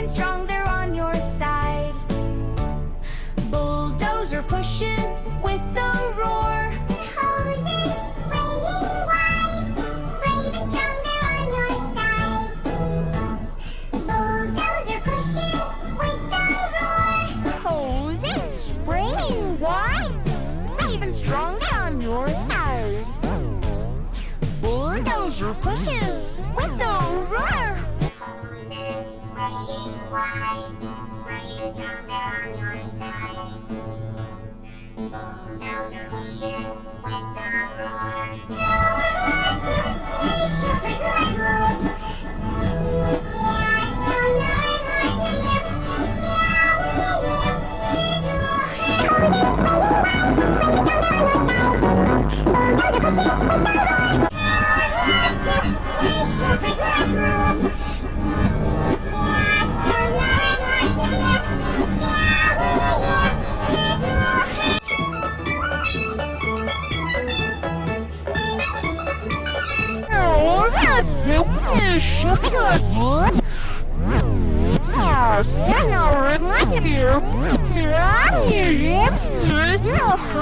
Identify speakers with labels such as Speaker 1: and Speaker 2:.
Speaker 1: and strong, they're on your side. Bulldozer pushes with a roar.
Speaker 2: Hoses spraying wide, brave and strong, they're on your side. Bulldozer pushes with a roar.
Speaker 1: Hoses spraying wide, brave and strong, they're on your side. Bulldozer pushes with a roar.
Speaker 2: Hoses spraying wide, brave and strong, they're on your side. Bulldozer pushes with a roar. Shoppers like wood. Yeah, so now I'm horse here. Yeah, we use sizzle. Hoses spraying wide, brave and strong, they're on your side. Bulldozer pushes with a roar. Shoppers like wood. Yeah, so now I'm horse here. Yeah, we use sizzle.
Speaker 1: Senhor, mas eu